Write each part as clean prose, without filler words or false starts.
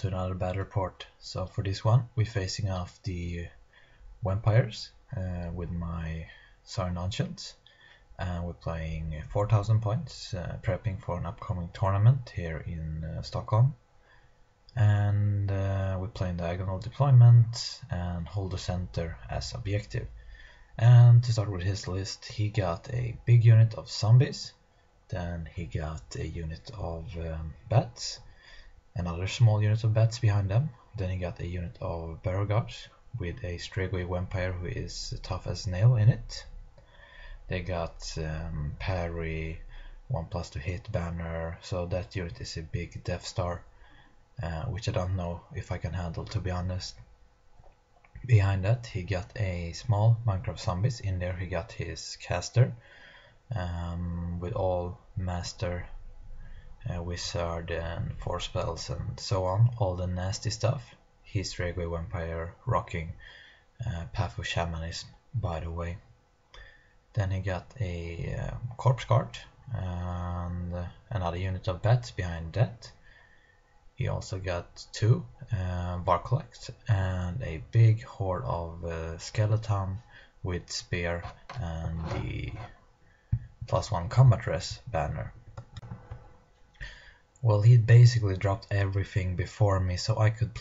to another battle report. So for this one we're facing off the vampires with my Siren Ancients, and we're playing 4000 points, prepping for an upcoming tournament here in Stockholm. And we're playing diagonal deployment and hold the center as objective. And to start with his list, he got a big unit of zombies, then he got a unit of bats, another small unit of bats behind them, then he got a unit of barrow guards with a Strigoi vampire who is tough as nail in it. They got parry, 1+ to hit banner, so that unit is a big Death Star, which I don't know if I can handle, to be honest. Behind that he got a small Minecraft zombies. In there he got his caster with all master, wizard and force spells and so on, all the nasty stuff. He's Strigoi vampire rocking Path of Shamanism, by the way. Then he got a corpse guard and another unit of bats behind that. He also got 2 Barclect and a big horde of skeleton with spear and the +1 combat res banner. Well, he basically dropped everything before me, so I could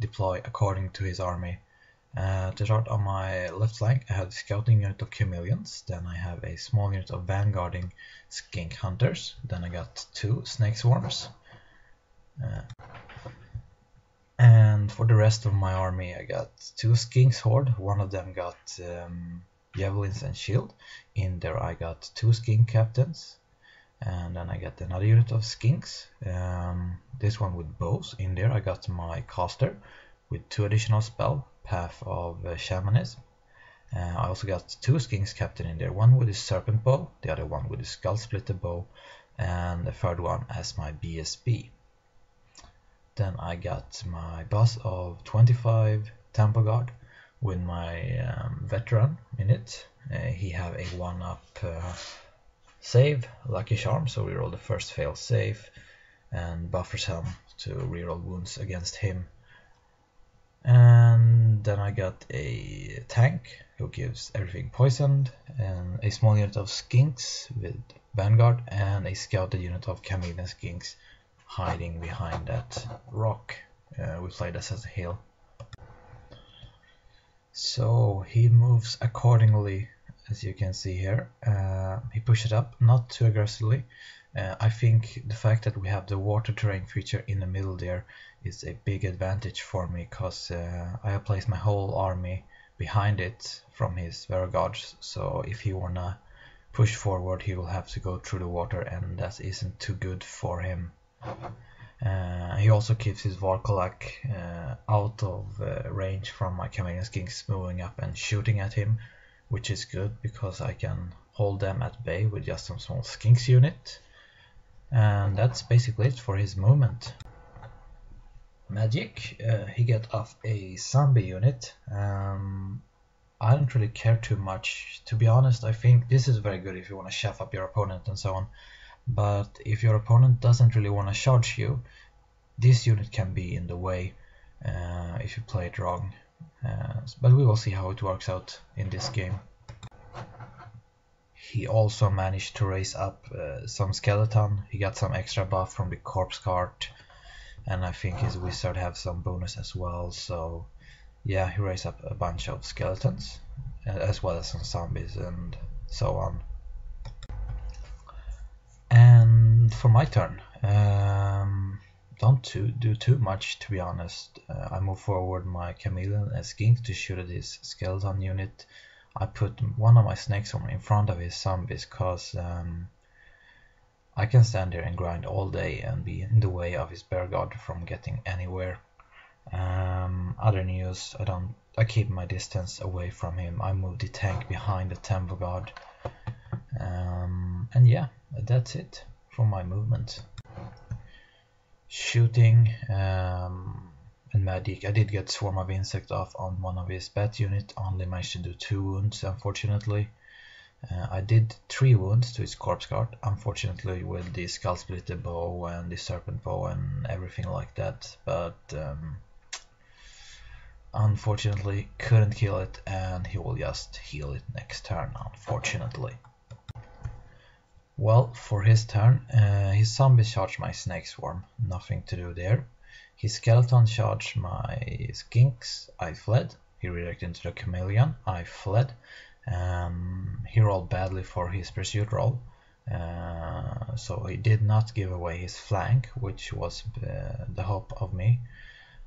deploy according to his army. To start on my left flank, I have a scouting unit of chameleons, then I have a small unit of vanguarding skink hunters, then I got 2 snake swarms. And for the rest of my army I got 2 skinks horde. One of them got javelins and shield. In there I got 2 skink captains, and then I got another unit of skinks, this one with bows. In there I got my caster with 2 additional spell, Path of Shamanism. I also got 2 skinks captain in there, one with his serpent bow, the other one with his skull splitter bow, and the third one as my BSB. Then I got my boss of 25 Temple Guard with my veteran in it. He have a 1-up save, lucky charm, so reroll the first fail save, and buffers helm to reroll wounds against him. And then I got a tank who gives everything poisoned, and a small unit of skinks with vanguard, and a scouted unit of chameleon skinks hiding behind that rock. We played this as a hill. So he moves accordingly, as you can see here. He pushes up, not too aggressively. I think the fact that we have the water terrain feature in the middle there is a big advantage for me, because I have placed my whole army behind it from his barrow guards, so if he wanna push forward he will have to go through the water, and that isn't too good for him. He also keeps his Varkolak out of range from my chameleon skinks moving up and shooting at him, which is good because I can hold them at bay with just some small skinks unit. And that's basically it for his movement. Magic, he got off a zombie unit. I don't really care too much, to be honest. I think this is very good if you want to chef up your opponent and so on. But if your opponent doesn't really want to charge you, this unit can be in the way if you play it wrong. But we will see how it works out in this game. He also managed to raise up some skeleton. He got some extra buff from the corpse cart, and I think his wizard have some bonus as well. So yeah, he raised up a bunch of skeletons as well as some zombies and so on. And for my turn, don't do too much, to be honest. I move forward my chameleon and skink to shoot at his skeleton unit. I put one of my snakes in front of his zombies, because I can stand there and grind all day and be in the way of his bear guard from getting anywhere. Other news, I keep my distance away from him. I move the tank behind the temple guard. And yeah, that's it for my movement. Shooting and magic, I did get Swarm of Insect off on one of his bat unit, only managed to do 2 wounds unfortunately. I did 3 wounds to his corpse guard, unfortunately with the skull splitter bow and the serpent bow and everything like that, but unfortunately couldn't kill it, and he will just heal it next turn, unfortunately. Well, for his turn, his zombies charged my snake swarm, nothing to do there. His skeleton charged my skinks, I fled. He redirected into the chameleon, I fled. He rolled badly for his pursuit roll, so he did not give away his flank, which was the hope of me.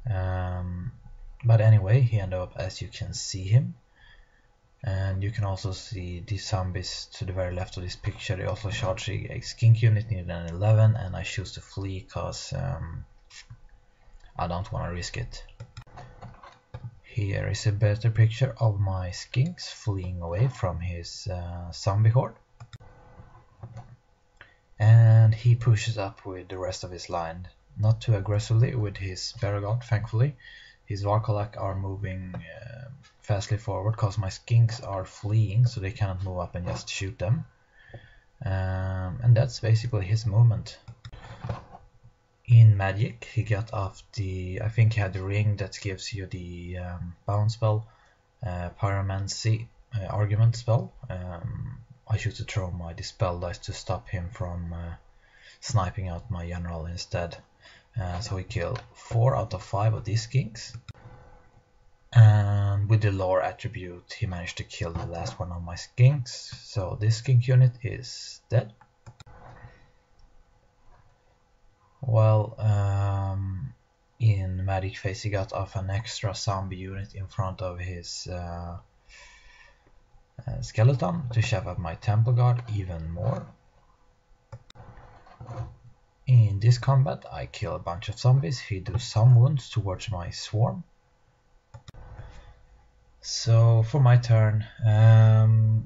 But anyway, he ended up as you can see him. And you can also see the zombies to the very left of this picture. They also charge a skink unit, needed an 11, and I choose to flee because I don't want to risk it. Here is a better picture of my skinks fleeing away from his zombie horde. And he pushes up with the rest of his line, not too aggressively with his Beregard, thankfully. His Varkolak are moving fastly forward because my skinks are fleeing, so they cannot move up and just shoot them. And that's basically his movement. In Magic, he got off the, I think he had the ring that gives you the bounce spell, Pyromancy argument spell. I choose to throw my dispel dice to stop him from sniping out my general instead. So he killed 4 out of 5 of these skinks. And with the lore attribute, he managed to kill the last one of my skinks. So this skink unit is dead. Well, in Magic phase, he got off an extra zombie unit in front of his skeleton to shove up my Temple Guard even more. In this combat, I kill a bunch of zombies. He do some wounds towards my swarm. So for my turn,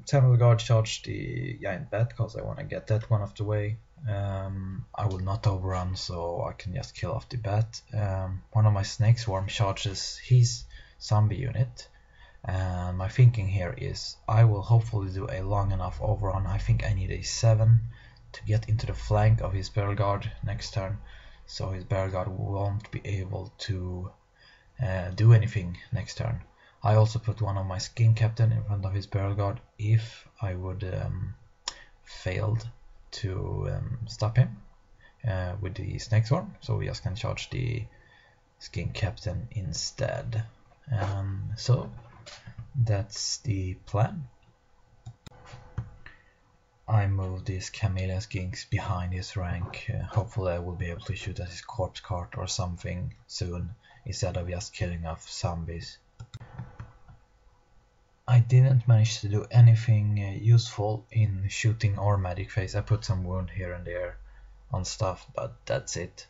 Temple Guard charged the giant bat because I want to get that one off the way. I will not overrun, so I can just kill off the bat. One of my snake swarm charges his zombie unit. And my thinking here is I will hopefully do a long enough overrun. I think I need a 7 to get into the flank of his barrel guard next turn, so his barrel guard won't be able to do anything next turn. I also put one of my skin captain in front of his barrel guard if I would failed to stop him with the snake swarm, so we just can charge the skin captain instead. So that's the plan. I move these chameleon skinks behind his rank. Hopefully I will be able to shoot at his corpse cart or something soon, instead of just killing off zombies. I didn't manage to do anything useful in shooting or magic phase. I put some wound here and there on stuff, but that's it.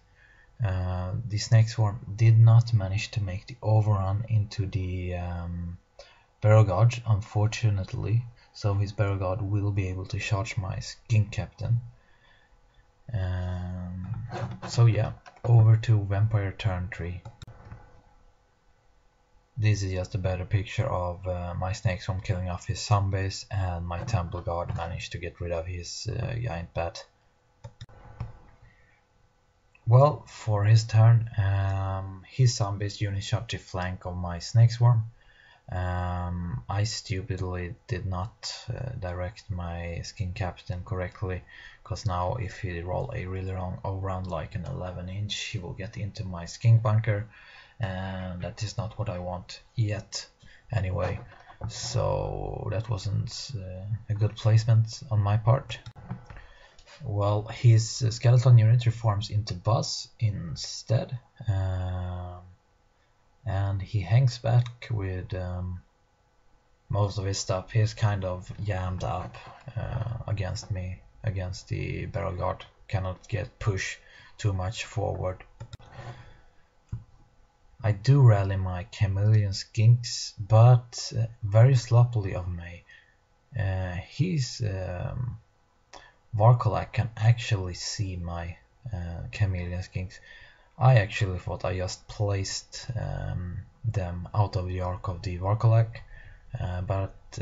The snake swarm did not manage to make the overrun into the barrel guard, unfortunately, so his barrel guard will be able to charge my skink captain. So yeah, over to vampire turn 3. This is just a better picture of my snake swarm killing off his zombies, and my temple guard managed to get rid of his giant bat. Well, for his turn, his zombies unit shot the flank of my snake swarm. I stupidly did not direct my skin captain correctly, because now if he roll a really long overrun like an 11-inch, he will get into my skink bunker, and that is not what I want yet anyway, so that wasn't a good placement on my part. Well, his skeleton unit reforms into boss instead, and he hangs back with most of his stuff. He's kind of jammed up against me, against the barrel guard, cannot get push too much forward. I do rally my chameleon skinks, but very sloppily of me. His Varkolak can actually see my chameleon skinks. I actually thought I just placed them out of the arc of the Varkolak, but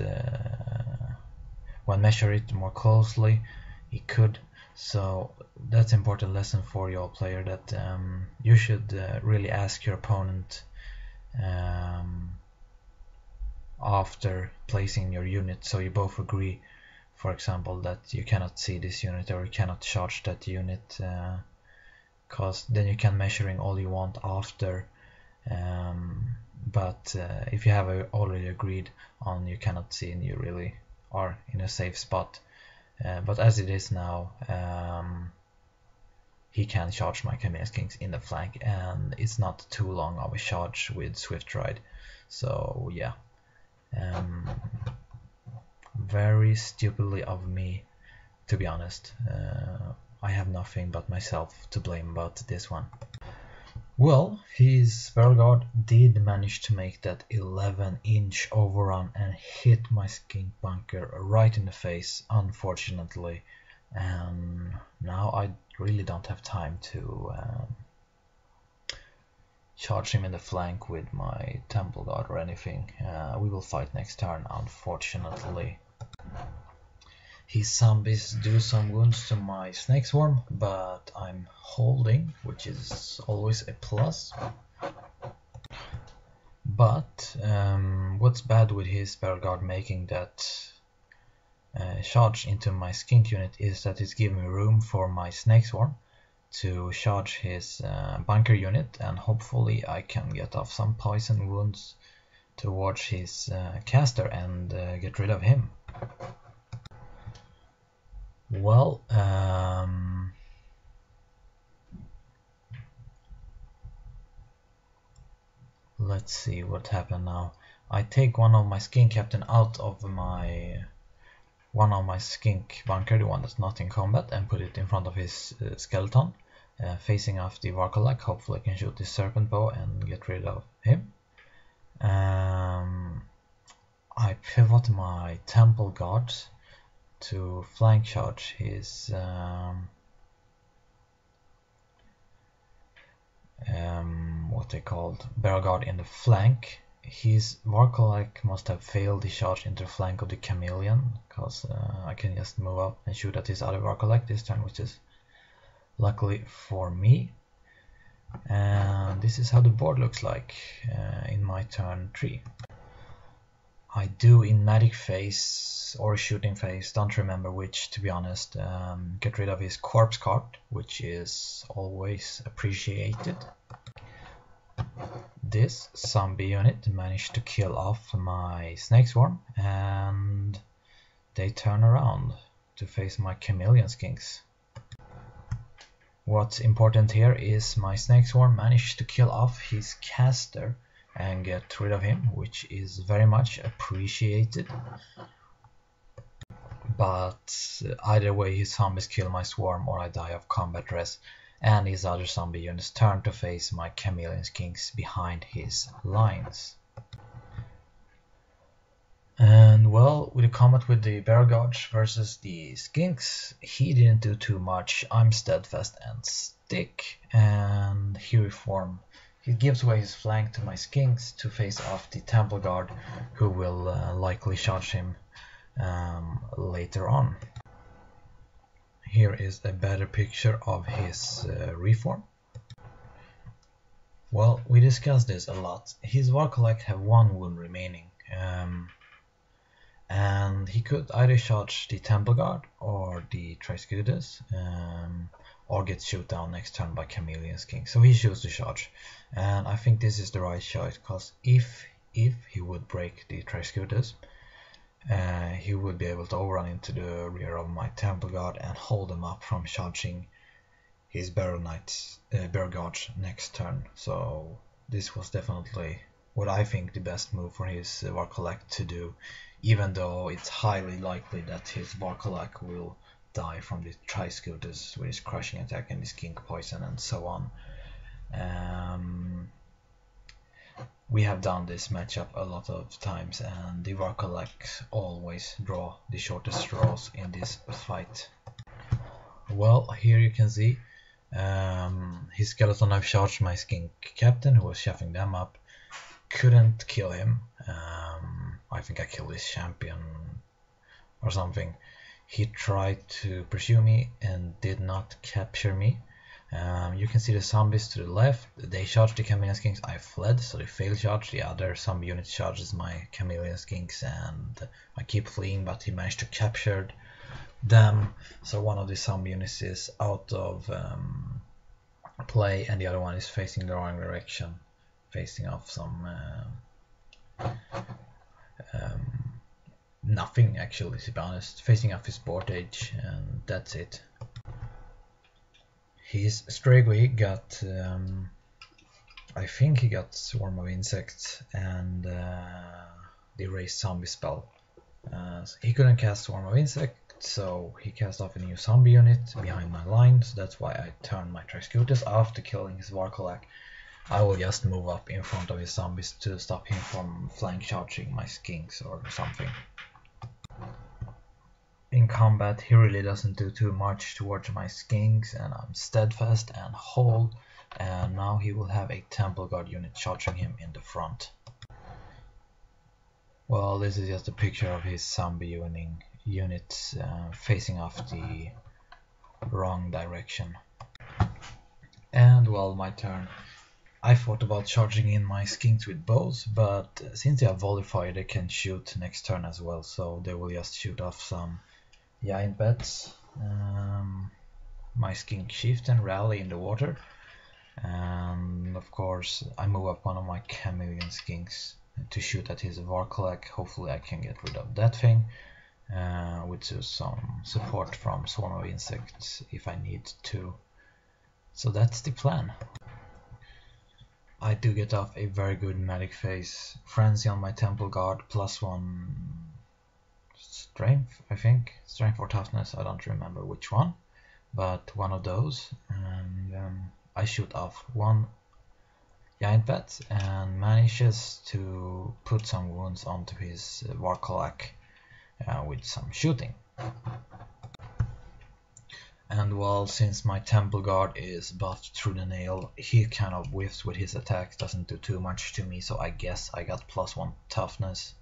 when measure it more closely, he could. So that's an important lesson for your player, that you should really ask your opponent after placing your unit, so you both agree, for example, that you cannot see this unit or you cannot charge that unit, because then you can measuring all you want after, but if you have already agreed on you cannot see, and you really are in a safe spot. But as it is now, he can charge my Chameleon Kings in the flank, and it's not too long of a charge with Swift Ride. So yeah, very stupidly of me, to be honest. I have nothing but myself to blame about this one. Well, his Sparrowguard did manage to make that 11-inch overrun and hit my Skink Bunker right in the face, unfortunately. And now I really don't have time to charge him in the flank with my Temple Guard or anything. We will fight next turn, unfortunately. His zombies do some wounds to my Snake Swarm, but I'm holding, which is always a plus. But what's bad with his Sparrowguard making that charge into my Skink unit is that it's giving me room for my Snake Swarm to charge his bunker unit, and hopefully I can get off some poison wounds towards his caster and get rid of him. Well, let's see what happened now. I take one of my Skink Captain out of one of my Skink Bunker, the one that's not in combat, and put it in front of his skeleton, facing off the Varkolak. Hopefully I can shoot this Serpent Bow and get rid of him. I pivot my Temple Guard to flank charge his what they called Barrel Guard in the flank. His Varkolak must have failed the charge into the flank of the Chameleon, because I can just move up and shoot at his other Varkolak this turn, which is luckily for me. And this is how the board looks like in my turn 3. I do in Magic phase or shooting phase, don't remember which, to be honest, get rid of his Corpse card, which is always appreciated. This zombie unit managed to kill off my Snake Swarm, and they turn around to face my Chameleon Skinks. What's important here is my Snake Swarm managed to kill off his caster and get rid of him, which is very much appreciated. But either way, his zombies kill my swarm or I die of combat res, and his other zombie units turn to face my Chameleon Skinks behind his lines. And well, with the combat with the Bear Guards versus the Skinks, he didn't do too much. I'm steadfast and stick, and he reform. He gives away his flank to my Skinks to face off the Temple Guard, who will likely charge him later on. Here is a better picture of his reform. Well, we discussed this a lot. His Varkolak have 1 wound remaining, and he could either charge the Temple Guard or the Triscutus, or get shoot down next turn by Chameleon King. So he chose to charge, and I think this is the right choice, because if he would break the Triscutus, he would be able to overrun into the rear of my Temple Guard and hold them up from charging his Bear Guards next turn. So this was definitely what I think the best move for his Varkolak to do, even though it's highly likely that his Varkolak will die from the Triscutus with his crushing attack and his Skink Poison and so on. We have done this matchup a lot of times, and the Varkolak always draw the shortest straws in this fight. Well, here you can see his Skeleton Knife charged my Skink Captain, who was shuffling them up. Couldn't kill him. I think I killed his champion or something. He tried to pursue me and did not capture me. You can see the zombies to the left. They charged the Chameleon Skinks. I fled, so they failed charge. The other zombie unit charges my Chameleon Skinks, and I keep fleeing, but he managed to capture them. So one of the zombie units is out of play, and the other one is facing the wrong direction, facing off some nothing actually, to be honest, facing off his board edge, and that's it. His Strigoi got, I think he got Swarm of Insects and the Erase Zombie spell. So he couldn't cast Swarm of Insects, so he cast off a new zombie unit behind my line, so that's why I turned my Trixcutus. After killing his Varkolak, I will just move up in front of his zombies to stop him from flank charging my Skinks or something. In combat, he really doesn't do too much towards my Skinks, and I'm steadfast and hold, and now he will have a Temple Guard unit charging him in the front. Well, this is just a picture of his zombie units facing off the wrong direction. And well, my turn. I thought about charging in my Skinks with bows, but since they have Volley Fire, they can shoot next turn as well, so they will just shoot off some Giant Bats. My Skink Shift and Rally in the water, and of course I move up one of my Chameleon Skinks to shoot at his Varkolak. Hopefully I can get rid of that thing with some support from Swarm of Insects if I need to. So that's the plan. I do get off a very good Medic phase. Frenzy on my Temple Guard, +1 strength, I think. Strength or toughness, I don't remember which one, but one of those. And I shoot off one Giant Bat and manages to put some wounds onto his Varkolak with some shooting. And well, since my Temple Guard is buffed through the nail, he kind of whiffs with his attacks, doesn't do too much to me, so I guess I got +1 toughness.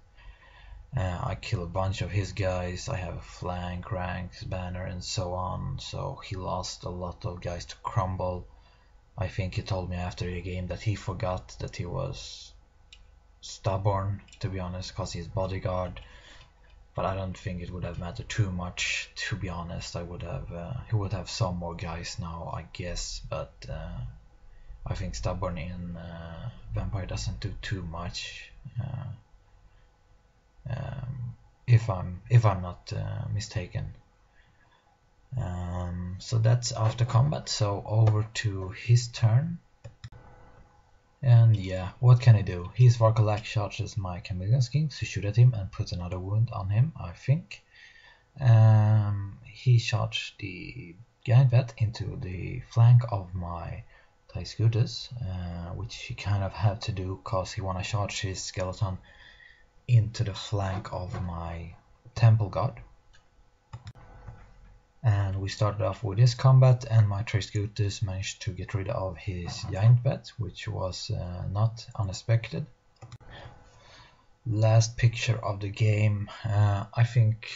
I kill a bunch of his guys, I have a flank, ranks, banner and so on, so he lost a lot of guys to crumble. I think he told me after the game that he forgot that he was stubborn, to be honest, because he's bodyguard. But I don't think it would have mattered too much, to be honest. I would have, he would have some more guys now, I guess, but I think stubborn in Vampire doesn't do too much, if I'm not mistaken. So that's after combat, so over to his turn. And yeah, what can I do? His Varkolak charges my Chameleon Skinks to shoot at him and put another wound on him, I think. He charged the Giant Bat into the flank of my Trixcutus, which he kind of had to do because he wanna charge his skeleton into the flank of my Temple Guard. And we started off with this combat, and my Trixcutus managed to get rid of his Giant Bat, which was not unexpected. Last picture of the game, I think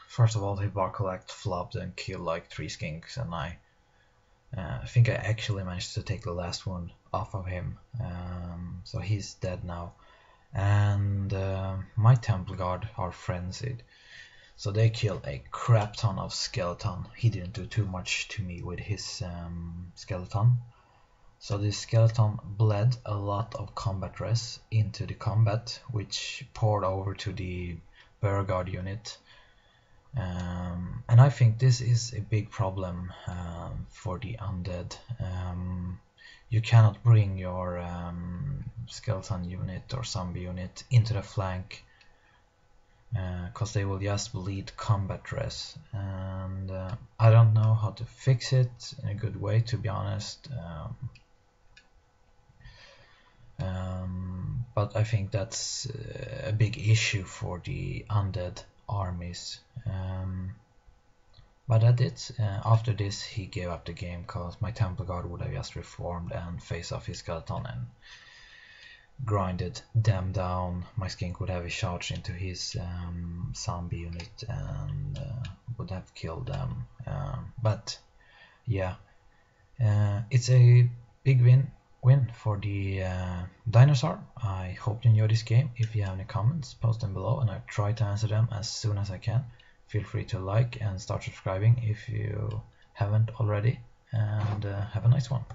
first of all he Varkolak flopped and killed like 3 Skinks, and I think I actually managed to take the last one off of him, so he's dead now. And my Temple Guard are frenzied. So they killed a crap ton of skeleton. He didn't do too much to me with his skeleton. So this skeleton bled a lot of combat res into the combat, which poured over to the Beauregard unit. And I think this is a big problem for the undead. You cannot bring your skeleton unit or zombie unit into the flank, because they will just bleed combat res, and I don't know how to fix it in a good way, to be honest, but I think that's a big issue for the undead armies. But that's it. After this he gave up the game because my Temple Guard would have just reformed and face off his skeleton, and grinded them down, my skink would have a charge into his zombie unit and would have killed them. But yeah, it's a big win for the dinosaur. I hope you enjoyed this game. If you have any comments, post them below and I'll try to answer them as soon as I can. Feel free to like and start subscribing if you haven't already, and have a nice one.